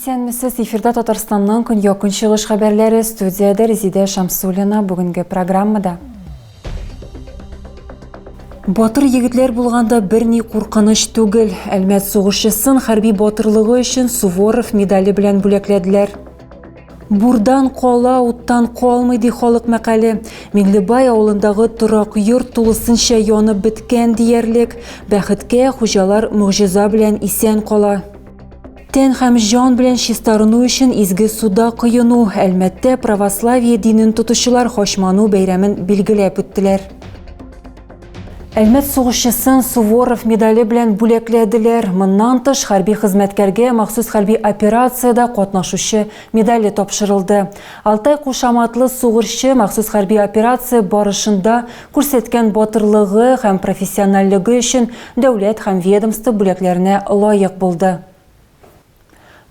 Исәнмесез, эфирда Татарстанның көньяк-көнчыгыш хәбәрләре, студияда Резида Шамсуллина бүгенге программада. Батыр егетләр булганда берни куркыныч түгел. Әлмәт сугышчысын хәрби батырлыгы өчен Суворов медале белән бүләкләделәр. Бурдан кала, уттан калмый ди халык мәкале. Миңлебай авылындагы торак йорт тулысынча янып беткән диярлек. Бәхеткә хуҗалар мөгъҗиза белән исән кала. Тән һәм җан белән чистарыну өчен изге суда коену, Әлмәттә православие динен тотучылар Хашману бәйрәмен билгеләп үттеләр. Әлмәт сугышчысын Суворов медале белән бүләкләделәр. Моннан тыш хәрби хезмәткәргә махсус хәрби операциядә катнашучы медале тапшырылды. Алтай кушаматлы сугышчы махсус хәрби операция барышында күрсәткән батырлыгы һәм профессионаллыгы өчен дәүләт һәм ведомство бүләкләренә лаек булды.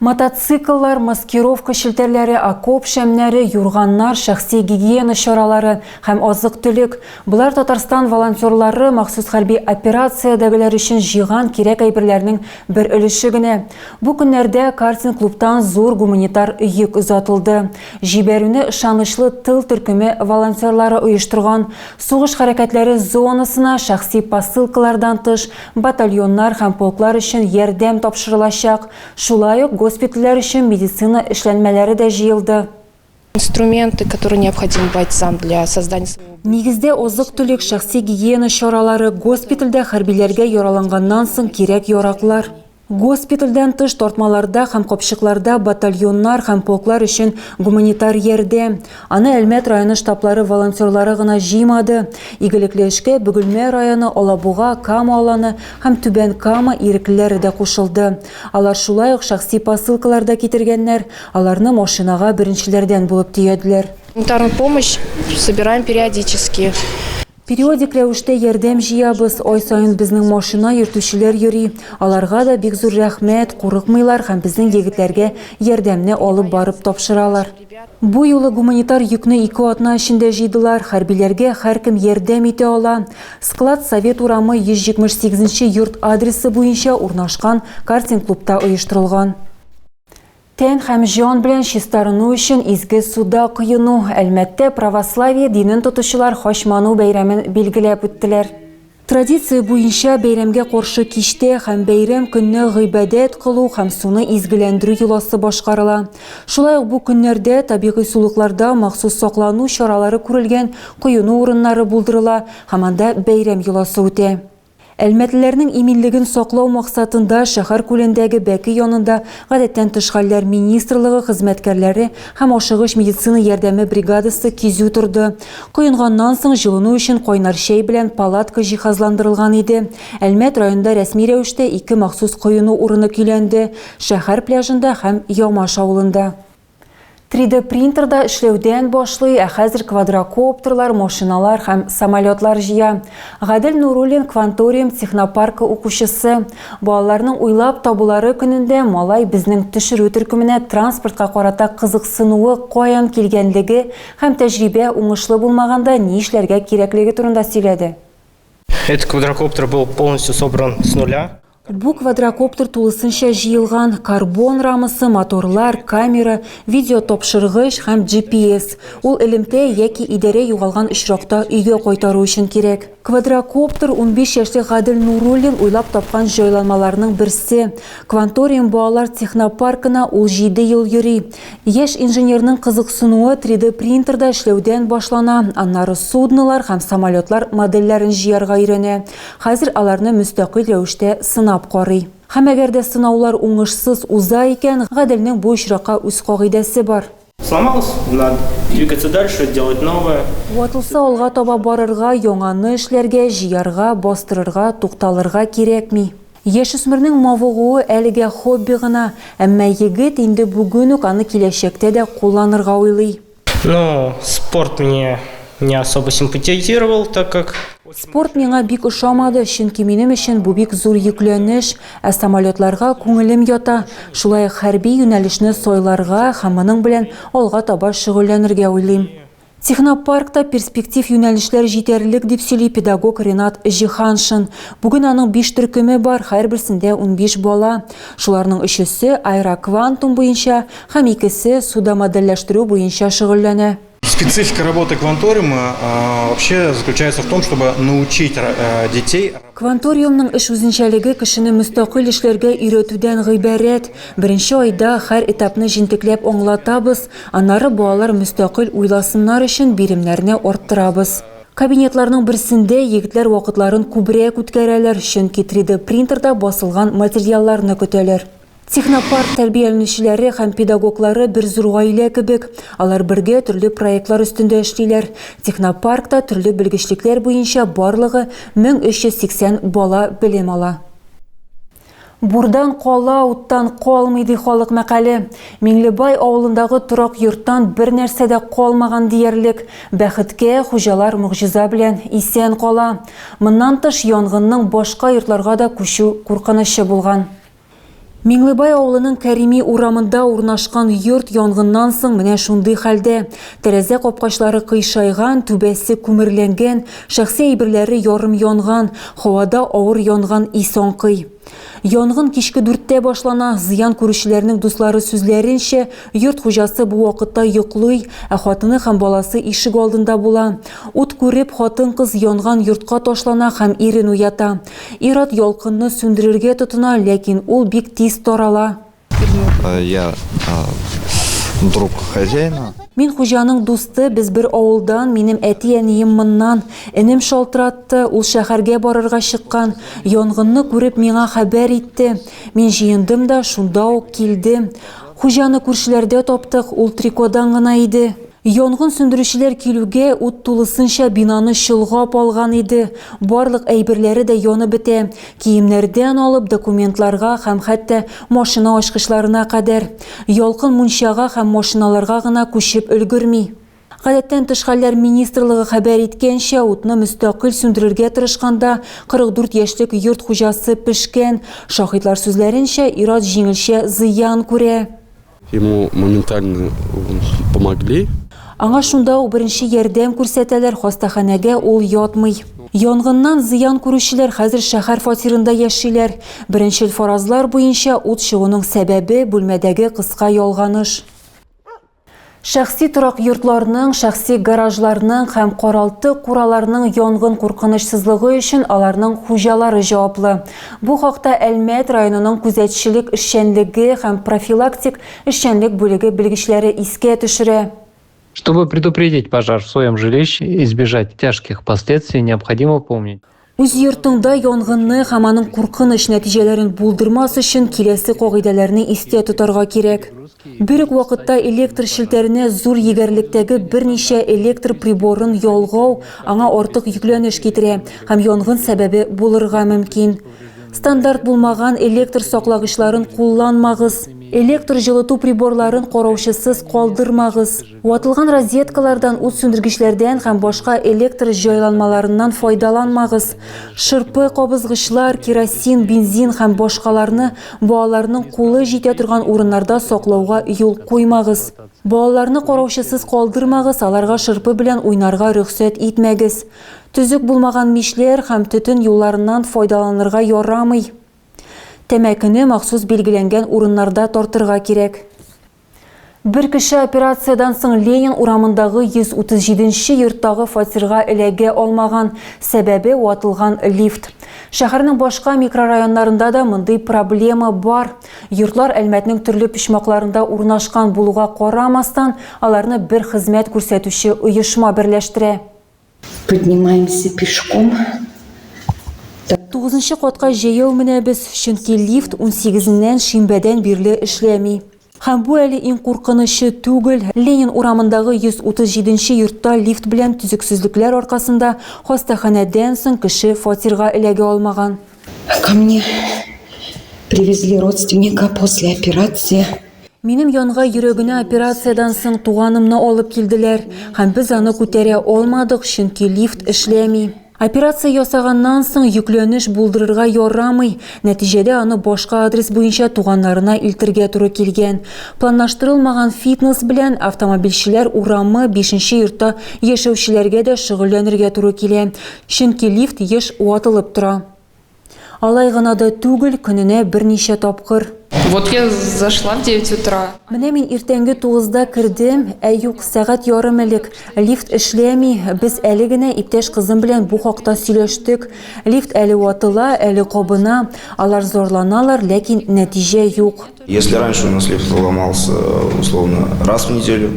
Мотоцикллар, маскировка шелтәрләре, окоп шәмнәре, юрганнар, шәхси гигиена чаралары һәм азык-төлек. Булар Татарстан волонтерлары махсус хәрби операциядәгеләр өчен җыйган кирәк әйберләрнең бер өлеше генә. Бу көннәрдә картинг клубтан зур гуманитар йөк озатылды. Җибәрүне ышанычлы тыл төркеме волонтерлары оештырган. Сугыш хәрәкәтләре зонасына шәхси посылкалардан тыш батальоннар һәм полклар өчен ярдәм тапшырылачак. Шулай ук госпитальләр өчен медицина эшләнмәләре дә җыелды. Инструменты, которые необходимы бойцам для создания. Нигездә азык-төлек, шәхси гигиена чаралары, госпитальдә хәрбиләргә яраланганнан соң кирәк яраклар. Госпитальдән тыш тартмаларда һәм капчыкларда батальоннар һәм полклар өчен гуманитар ярдәм. Аны Әлмәт районы штаблары волонтерлары гына җыймады. Игелекле эшкә Бөгелмә районы, Алабуга, Кама аланы һәм Түбән Кама иреклеләре дә кушылды. Алар шулай ук шәхси посылкаларда китергәннәр, аларны машинага беренчеләрдән булып төяделәр. Гуманитарную помощь собираем периодически. Периодик рәвештә ярдәм җыябыз, ай сайын безнең машина йөртүчеләр йөри. Аларга да бик зур рәхмәт, курыкмыйлар һәм безнең егетләргә ярдәмне алып барып тапшыралар. Бу юлы гуманитар йөкне 2 атна эчендә җыйдылар. Хәрбиләргә һәркем ярдәм итә ала. Склад Совет урамы 178 йорт адресы буенча урнашкан картинг клубта оештырылган. Тән һәм җан белән чистарыну өчен изге суда коену. Әлмәттә православие динен тотучылар Хашману бәйрәмен билгеләп үттеләр. Традиция буенча бәйрәмгә каршы кичтә һәм бәйрәм көнне гыйбадәт кылу һәм суны изгеләндерү юласы башкарыла. Шулай ук бу көннәрдә табигый сулыкларда махсус саклану чаралары күрелгән коену урыннары булдырыла һәм анда бәйрәм юласы үтә. Әлмәтлеләрнең иминлеген саклау максатында шәһәр күлендәге бәке янында гадәттән тыш хәлләр министрлыгы хезмәткәрләре һәм ашыгыч медицина ярдәме бригадасы кизү торды. Коенганнан соң җылыну өчен кайнар чәй белән палатка җиһазландырылган иде. Әлмәт районында рәсми рәвештә 2 махсус коену урыны көйләнде: шәһәр пляжында һәм Ямаш авылында. 3D принтерда эшләүдән башлый, ә хәзер квадрокоптерлар, машиналар һәм самолетлар җыя. Гадел Нуруллин Кванториум технопаркы укучысы. Балаларның уйлап табулары көнендә малай безнең төшерү төркеменә транспортка карата кызыксынуы каян килгәнлеге һәм тәҗрибә уңышлы булмаганда ни эшләргә кирәклеге турында сөйләде. Этот квадрокоптер был полностью собран с нуля. Бу квадрокоптер тулысынча җыелган: карбон рамасы, моторлар, камера, видео тапшыргыч һәм GPS. Ул элемтә яки идарә югалган очракта өйгә кайтару өчен кирәк. Квадрокоптер 15 яшьлек Гадел Нуруллин уйлап тапкан җайланмаларның берсе. Кванториум балалар технопаркына ул 7 ел йөри. Яшь инженерның кызыксынуы 3D принтерда эшләүдән башлана, аннары суднолар һәм самолетлар модельләрен җыярга өйрәнә. Хәзер аларны мөстәкыйль рәвештә сынап карый. Һәм әгәр дә сынаулар уңышсыз уза икән, Гаделнең бу очракка үз кагыйдәсе бар. Сломалось, надо двигаться дальше, делать новое. Ватылса алга таба барырга, яңаны эшләргә, җыярга, бастырырга, тукталырга кирәкми. Яшүсмернең мавыгуы әлегә хобби гына, әмма егет инде бүген үк аны киләчәктә дә кулланырга уйлый. Но спорт мне не особо симпатизировал, так как... Спорт миңа бик ошамады, чөнки минем өчен бу бик зур йөкләнеш, ә самолетларга күңелем ята. Шулай хәрби юнәлешне сойларга һәм моның белән алга таба шөгыльләнергә уйлыйм. Технопаркта перспектив юнәлешләр җитәрлек дип сөйли педагог Ренат Җиһаншин. Бүген аның 5 төркеме бар, һәрберсендә 15 бала. Шуларның 3-се аэроквантум буенча һәм 2-се суда модельләштерү буенча шөгыльләнә. Специфика работы кванториума вообще заключается в том, чтобы научить детей. Кванториумның эш үзенчәлеге кешене мөстәкыйль эшләргә өйрәтүдән гыйбарәт. Беренче айда һәр этапны җентекләп аңлатабыз, аннары балалар мөстәкыйль уйласыннар өчен биремнәрне арттырабыз. Кабинетларның берсендә егетләр вакытларын күбрәк үткәрәләр, чөнки 3D принтерда басылган материалларны көтәләр. Технопарк тәрбияләнүчеләре һәм педагоглары бер зур гаилә кебек. Алар бергә төрле проектлар өстендә эшлиләр. Технопаркта төрле белгечлекләр буенча барлыгы 1380 бала белем ала. Бурдан кала, уттан калмый ди халык мәкале. Миңлебай авылындагы торак йорттан бер нәрсә дә калмаган диярлек. Бәхеткә хуҗалар мөгъҗиза белән исән кала. Моннан тыш янгынның башка йортларга да күчү куркынычы булган. Миңлебай авылының Кәрими урамында урнашкан йорт янгыннан соң менә шундый хәлдә. Тәрәзә капкачлары кыйшайган, түбәсе күмерләнгән, шәхси әйберләре ярым янган, һавада авыр янган ис аңкый. Янгын кичке 4-тә башлана. Зыян күрүчеләрнең дуслары сүзләренчә, йорт хуҗасы бу вакытта йоклый, ә хатыны һәм баласы ишек алдында була. Ут күреп, хатын-кыз янган йортка ташлана һәм ирен уята. Ир-ат ялкынны сүндерергә тотына, ләкин ул бик тиз тарала. Я друг хозяина. Мин хуҗаның дусты, без бер авылдан, минем әти-әнием моннан. Энем шалтыратты, ул шәһәргә барырга чыккан. Янгынны күреп миңа хәбәр итте. Мин җыендым да шунда ук килдем. Хуҗаны күршеләрдә таптык, ул трикодан гына иде. Янгын сүндерүчеләр килүгә ут тулысынча бинаны чолгап алган иде. Барлык әйберләре дә янып бетә. Киемнәрдән алып документларга һәм хәтта машина ачкычларына кадәр. Ялкын мунчага һәм машиналарга гына күчеп өлгерми. Гадәттән тыш хәлләр министрлыгы хәбәр иткәнчә, утны мөстәкыйль сүндерергә тырышканда 44 яшьлек йорт хуҗасы пешкән. Шаһидлар сүзләренчә, ир-ат җиңелчә зыян күрә. Ему моментально помогли. Аңа шунда ук беренче ярдәм күрсәтәләр, хастаханәгә ул ятмый. Янгыннан зыян күрүчеләр хәзер шәһәр фатирында яшиләр. Беренчел фаразлар буенча ут чыгуның сәбәбе бүлмәдәге кыска ялганыш. Шәхси торак йортларның, шәхси гаражларның һәм каралты кураларның янгын куркынычсызлыгы өчен аларның хуҗалары җаваплы. Бу хакта Әлмәт районының күзәтчелек эшчәнлеге һәм профилактик эшчәнлек бүлеге белгечләре искә төшерә. Чтобы предупредить пожар в своем жилище и избежать тяжких последствий, необходимо помнить. Үз йортыңда янгынны һәм аның куркыныч нәтиҗәләрен булдырмас өчен киләсе кагыйдәләрне истә тотарга кирәк. Бер үк вакытта электр шелтәренә зур егәрлектәге берничә электр приборын ялгау аңа артык йөкләнеш китерә һәм янгын сәбәбе булырга мөмкин. Стандарт булмаган электр саклагычларын кулланмагыз. Электр җылыту приборларын караучысыз калдырмагыз. Ватылган розеткалардан, ут сүндергечләрдән һәм башка электр җайланмаларыннан файдаланмагыз. Шырпы, кабызгычлар, керосин, бензин һәм башкаларны балаларның кулы җитә торган урыннарда саклауга юл куймагыз. Балаларны караучысыз калдырмагыз, аларга шырпы белән уйнарга рөхсәт итмәгез. Төзек булмаган мишләр һәм төтен юлларыннан файдаланырга ярамый. Тәмәкене махсус билгеләнгән урыннарда тартырга кирәк. Бер кеше операциядан соң Ленин урамындагы 137-нче йорттагы фатирга эләгә алмаган, сәбәбе ватылган лифт. Шәһәрнең башка микрорайоннарында да мондый проблема бар. Йортлар Әлмәтнең төрле почмакларында урнашкан булуга карамастан, аларны бер хезмәт күрсәтүче оешма берләштерә. Поднимаемся пешком. 9-нчы катка җәяү менәбез, чөнки лифт 18-ннән шимбәдән бирле эшләми. Һәм бу әле иң куркынычы түгел. Ленин урамындагы 137-нче йортта лифт белән төзексезлекләр аркасында хастаханәдән соң кеше фатирга эләгә алмаган. Ко мне привезли родственника после операции. Минем янга йөрәгенә операциядан соң туганымны алып килделәр, һәм без аны күтәрә алмадык, чөнки лифт эшләми. Операция ясаганнан соң yükleniş булдырырга ярамый. Нәтижеде аны башка адрес буенча туганнарына илтергә туры килгән. Планлаштырылмаган фитнес белән автомобильчеләр урамы 5нче йортта яшәүчеләргә дә шөгыльләнергә туры килә. Чөнки лифт еш ватылып тора. Алай гына да түгел, көненә берничә тапкыр. Вот я зашла в 9 утра. Менә мин иртәнге 9-да кердем, юк, сәгать ярым элек. Лифт эшләми. Без әле генә иптәш кызым белән бу хакта сөйләштек. Лифт әле ватыла, әле кабына. Алар зорланалар, ләкин нәтиҗә юк. Если раньше у нас лифт ломался условно раз в неделю,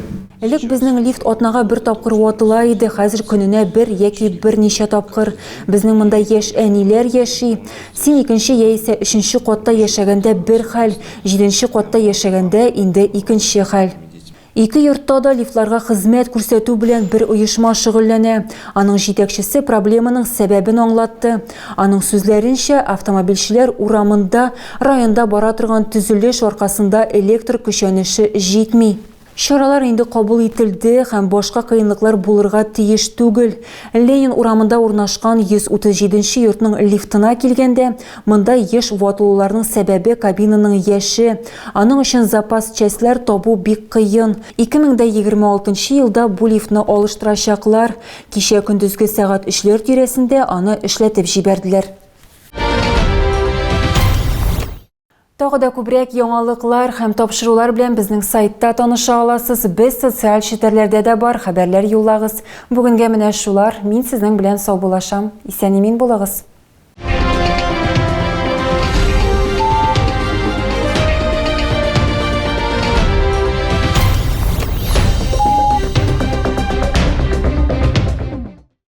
Элек безнең лифт атнага бер тапкыр ватыла иде, хәзер көненә бер яки берничә тапкыр. Безнең монда яшь әниләр яши. Син 2нче яисә 3нче катта яшәгәндә бер хәл, 7нче катта яшәгәндә инде 2нче хәл. Ике йортта да лифтларга хезмәт күрсәтү белән бер оешма шөгыльләнә. Аның җитәкчесе проблеманың сәбәбен аңлатты. Аның сүзләренчә, автомобильчеләр урамында, районда бара торган төзелеш аркасында электр көчәнеше җитми. Чаралар инде кабул ителде һәм башка кыенлыклар булырга тиеш түгел. Ленин урамында урнашкан 137нче йортның лифтына килгәндә, монда еш ватылуларның сәбәбе кабинаның яше. Аның өчен запас частьләр табу бик кыен. 2026 елда бу лифтны алыштырачаклар. Кичә көндезге сәгать 3 тирәсендә аны эшләтеп җибәрделәр. Тагы да күбрәк яңалыклар һәм тапшырулар белән безнең сайтта таныша аласыз. Без социаль челтәрләрдә дә бар, хәбәрләр юллагыз. Бүгенгә менә шулар. Мин сезнең белән сау булашам. Исән-имин булыгыз.